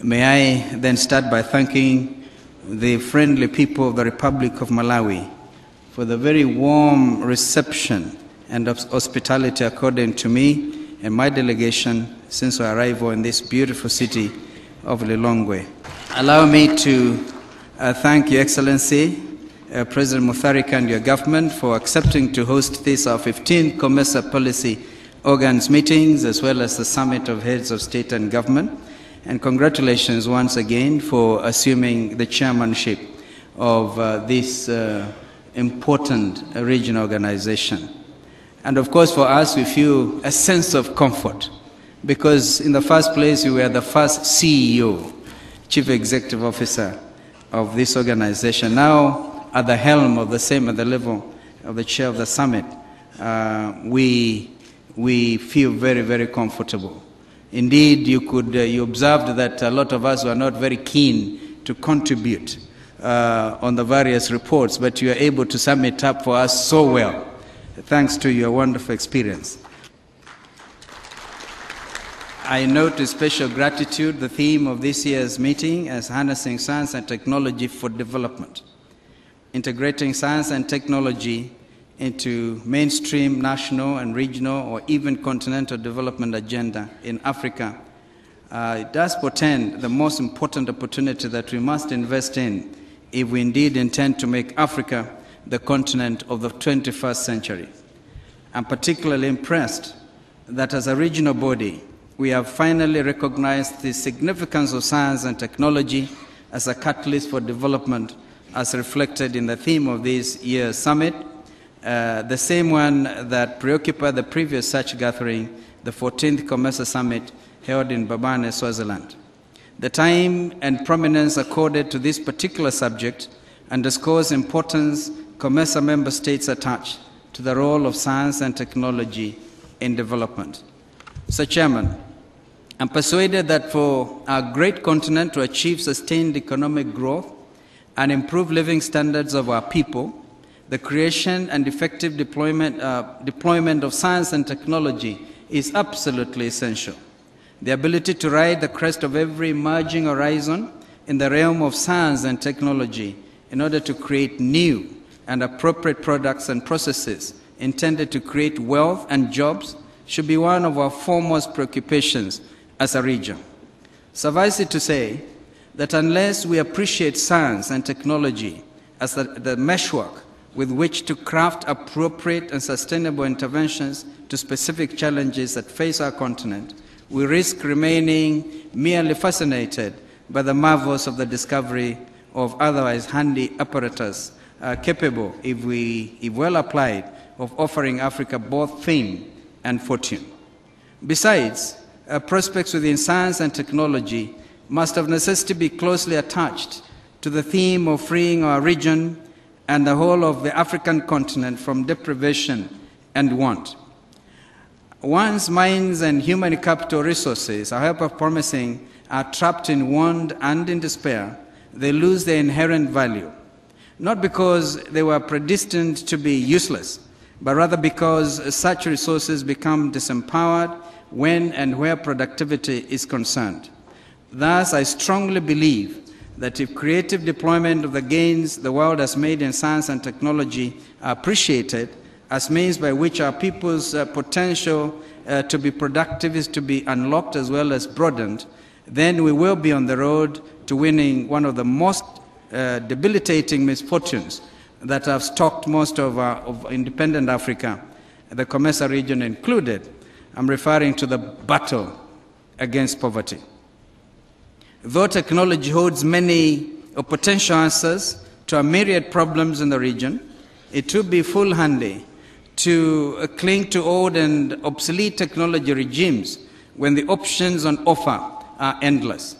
May I then start by thanking the friendly people of the Republic of Malawi for the very warm reception and hospitality accorded to me and my delegation since our arrival in this beautiful city of Lilongwe. Allow me to thank Your Excellency, President Mutharika, and your government for accepting to host this, our 15th COMESA policy organs meetings, as well as the Summit of Heads of State and Government. And congratulations once again for assuming the chairmanship of this important regional organization. And of course, for us, we feel a sense of comfort because in the first place, we were the first CEO, Chief Executive Officer of this organization. Now, at the helm of the same, at the level of the chair of the summit, we feel very, very comfortable. Indeed, you observed that a lot of us were not very keen to contribute on the various reports, but you are able to sum it up for us so well, thanks to your wonderful experience. I note with special gratitude the theme of this year's meeting as Harnessing Science and Technology for Development, integrating science and technology into mainstream national and regional or even continental development agenda in Africa. It does portend the most important opportunity that we must invest in if we indeed intend to make Africa the continent of the 21st century. I'm particularly impressed that as a regional body, we have finally recognized the significance of science and technology as a catalyst for development, as reflected in the theme of this year's summit, the same one that preoccupied the previous such gathering, the 14th COMESA summit held in Babane, Swaziland. The time and prominence accorded to this particular subject underscores the importance COMESA member states attach to the role of science and technology in development. Mr. Chairman, I'm persuaded that for our great continent to achieve sustained economic growth and improve living standards of our people, the creation and effective deployment of science and technology is absolutely essential. The ability to ride the crest of every emerging horizon in the realm of science and technology in order to create new and appropriate products and processes intended to create wealth and jobs should be one of our foremost preoccupations as a region. Suffice it to say that unless we appreciate science and technology as the meshwork with which to craft appropriate and sustainable interventions to specific challenges that face our continent, we risk remaining merely fascinated by the marvels of the discovery of otherwise handy apparatus capable, if well applied, of offering Africa both fame and fortune. Besides, prospects within science and technology must of necessity be closely attached to the theme of freeing our region and the whole of the African continent from deprivation and want. Once minds and human capital resources, however promising, are trapped in want and in despair, they lose their inherent value, not because they were predestined to be useless, but rather because such resources become disempowered when and where productivity is concerned. Thus, I strongly believe that if creative deployment of the gains the world has made in science and technology are appreciated as means by which our people's potential to be productive is to be unlocked as well as broadened, then we will be on the road to winning one of the most debilitating misfortunes that have stalked most of independent Africa, the COMESA region included. I'm referring to the battle against poverty. Though technology holds many potential answers to a myriad problems in the region, it would be foolhardy to cling to old and obsolete technology regimes when the options on offer are endless.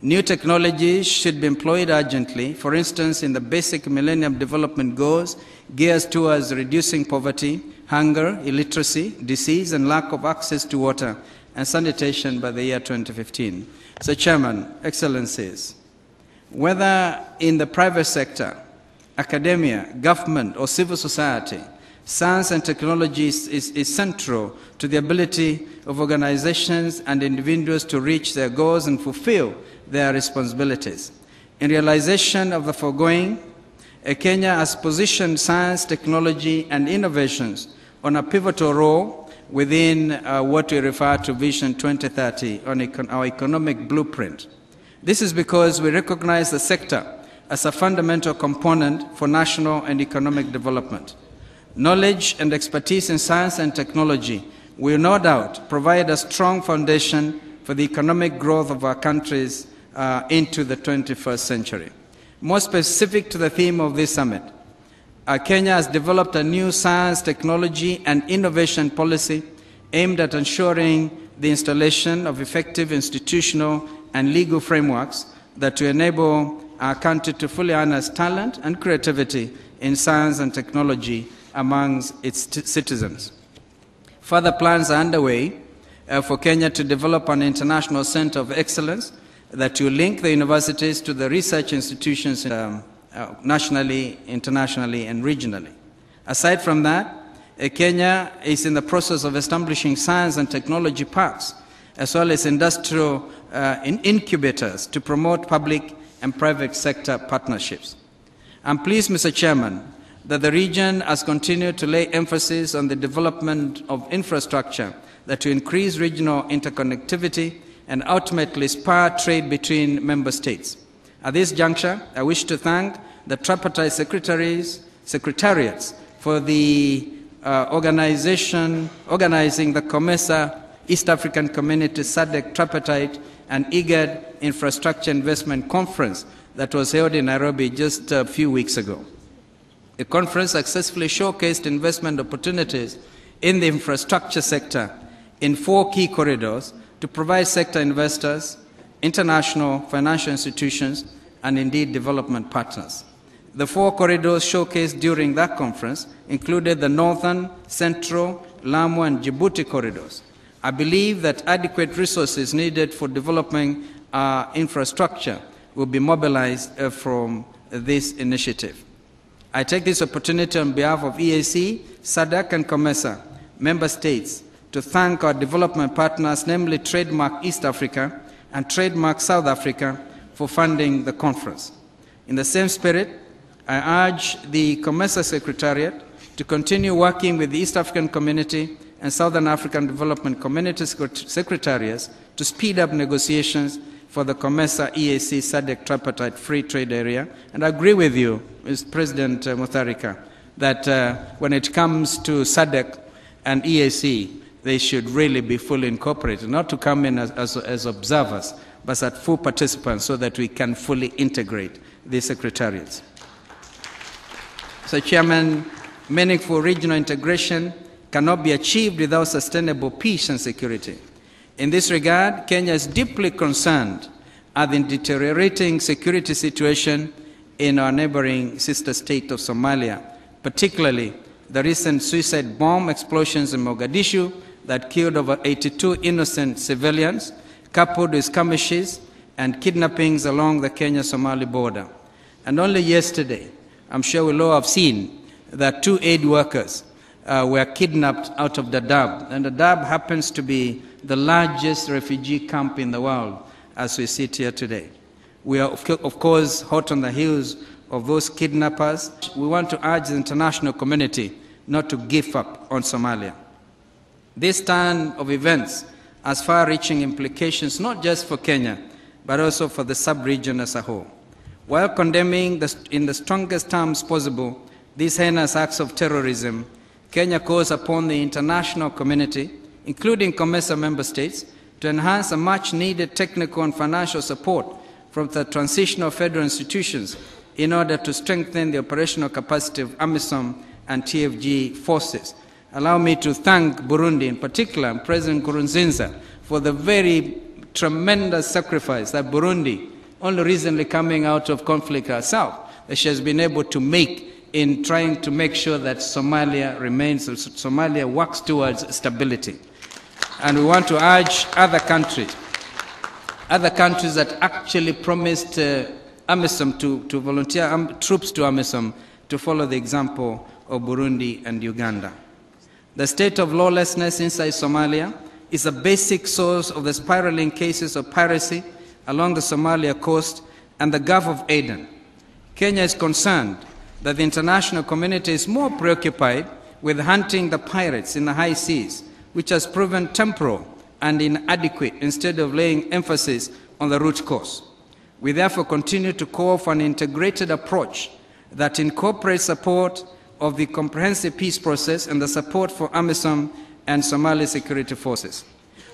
New technologies should be employed urgently, for instance, in the basic Millennium Development Goals geared towards reducing poverty, hunger, illiteracy, disease, and lack of access to water and sanitation by the year 2015. So, Chairman, Excellencies, whether in the private sector, academia, government, or civil society, Science and technology is central to the ability of organizations and individuals to reach their goals and fulfill their responsibilities. In realization of the foregoing, Kenya has positioned science, technology, and innovations on a pivotal role within what we refer to Vision 2030 on our economic blueprint. This is because we recognize the sector as a fundamental component for national and economic development. Knowledge and expertise in science and technology will no doubt provide a strong foundation for the economic growth of our countries into the 21st century. More specific to the theme of this summit, Kenya has developed a new science, technology, and innovation policy aimed at ensuring the installation of effective institutional and legal frameworks that will enable our country to fully harness talent and creativity in science and technology amongst its citizens. Further plans are underway for Kenya to develop an international center of excellence that will link the universities to the research institutions nationally, internationally, and regionally. Aside from that, Kenya is in the process of establishing science and technology parks, as well as industrial incubators to promote public and private sector partnerships. I'm pleased, Mr. Chairman, that the region has continued to lay emphasis on the development of infrastructure that will increase regional interconnectivity and ultimately spur trade between member states. At this juncture, I wish to thank the tripartite secretariats for the organizing the COMESA East African Community SADC Tripartite and IGAD Infrastructure Investment Conference that was held in Nairobi just a few weeks ago. The conference successfully showcased investment opportunities in the infrastructure sector in 4 key corridors to provide sector investors, international financial institutions, and indeed development partners. The 4 corridors showcased during that conference included the Northern, Central, Lamu, and Djibouti corridors. I believe that adequate resources needed for developing our infrastructure will be mobilized from this initiative. I take this opportunity on behalf of EAC, SADC, and COMESA member states to thank our development partners, namely Trademark East Africa and Trademark South Africa, for funding the conference. In the same spirit, I urge the COMESA Secretariat to continue working with the East African Community and Southern African Development Community Secretariats to speed up negotiations for the COMESA EAC SADC Tripartite Free Trade Area. And I agree with you, Mr. President Mutharika, that when it comes to SADC and EAC, they should really be fully incorporated, not to come in as observers, but as full participants so that we can fully integrate these secretariats. So, Chairman, meaningful regional integration cannot be achieved without sustainable peace and security. In this regard, Kenya is deeply concerned at the deteriorating security situation in our neighboring sister state of Somalia, particularly the recent suicide bomb explosions in Mogadishu that killed over 82 innocent civilians, coupled with skirmishes and kidnappings along the Kenya-Somali border. And only yesterday, I'm sure we'll all have seen that 2 aid workers were kidnapped out of Dadaab. And Dadaab happens to be the largest refugee camp in the world as we sit here today. We are, of course, hot on the heels of those kidnappers. We want to urge the international community not to give up on Somalia. This turn of events has far-reaching implications not just for Kenya, but also for the sub-region as a whole. While condemning in the strongest terms possible these heinous acts of terrorism, Kenya calls upon the international community, including COMESA member states, to enhance a much-needed technical and financial support from the transitional federal institutions in order to strengthen the operational capacity of AMISOM and TFG forces. Allow me to thank Burundi, in particular, and President Nkurunziza, for the very tremendous sacrifice that Burundi, only recently coming out of conflict herself, that she has been able to make in trying to make sure that Somalia works towards stability. And we want to urge other countries that actually promised AMISOM to volunteer troops to AMISOM to follow the example of Burundi and Uganda. The state of lawlessness inside Somalia is a basic source of the spiraling cases of piracy along the Somalia coast and the Gulf of Aden. Kenya is concerned that the international community is more preoccupied with hunting the pirates in the high seas, which has proven temporal and inadequate, instead of laying emphasis on the root cause. We therefore continue to call for an integrated approach that incorporates support of the comprehensive peace process and the support for AMISOM and Somali security forces.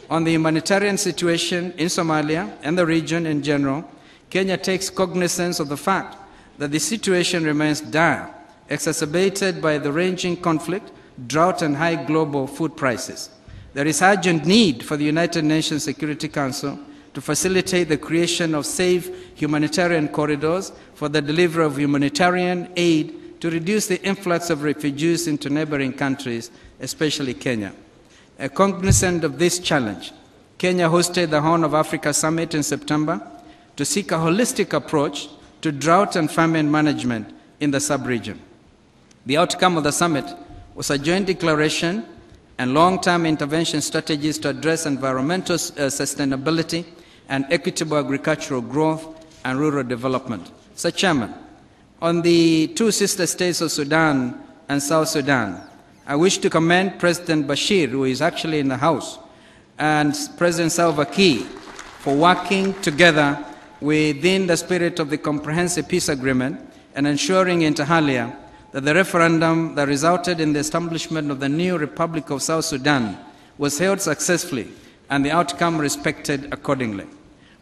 On the humanitarian situation in Somalia and the region in general, Kenya takes cognizance of the fact that the situation remains dire, exacerbated by the ranging conflict, drought, and high global food prices. There is urgent need for the United Nations Security Council to facilitate the creation of safe humanitarian corridors for the delivery of humanitarian aid to reduce the influx of refugees into neighboring countries, especially Kenya. Cognizant of this challenge, Kenya hosted the Horn of Africa Summit in September to seek a holistic approach to drought and famine management in the sub-region. The outcome of the summit was a joint declaration and long-term intervention strategies to address environmental sustainability and equitable agricultural growth and rural development. Sir Chairman, on the two sister states of Sudan and South Sudan, I wish to commend President Bashir, who is actually in the House, and President Salva Kiir for working together within the spirit of the Comprehensive Peace Agreement and ensuring inter alia that the referendum that resulted in the establishment of the new Republic of South Sudan was held successfully and the outcome respected accordingly.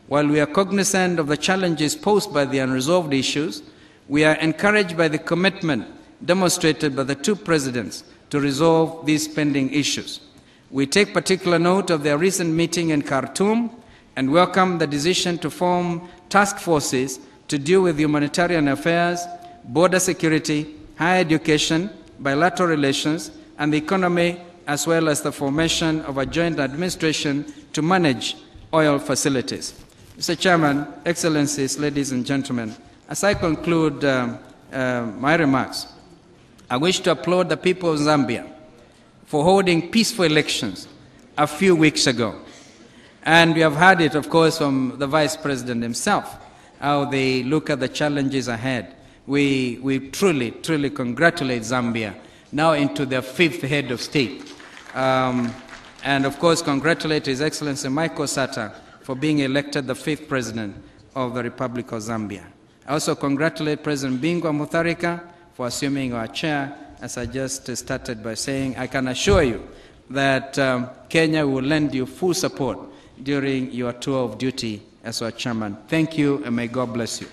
While we are cognizant of the challenges posed by the unresolved issues, we are encouraged by the commitment demonstrated by the two presidents to resolve these pending issues. We take particular note of their recent meeting in Khartoum and welcome the decision to form task forces to deal with humanitarian affairs, border security, higher education, bilateral relations, and the economy, as well as the formation of a joint administration to manage oil facilities. Mr. Chairman, Excellencies, ladies and gentlemen, as I conclude my remarks, I wish to applaud the people of Zambia for holding peaceful elections a few weeks ago. And we have heard it, of course, from the Vice President himself, how they look at the challenges ahead. We truly, truly congratulate Zambia, now into their fifth head of state. And of course, congratulate His Excellency Michael Sata for being elected the fifth president of the Republic of Zambia. I also congratulate President Bingwa Mutharika for assuming our chair, as I just started by saying. I can assure you that Kenya will lend you full support during your tour of duty as our chairman. Thank you, and may God bless you.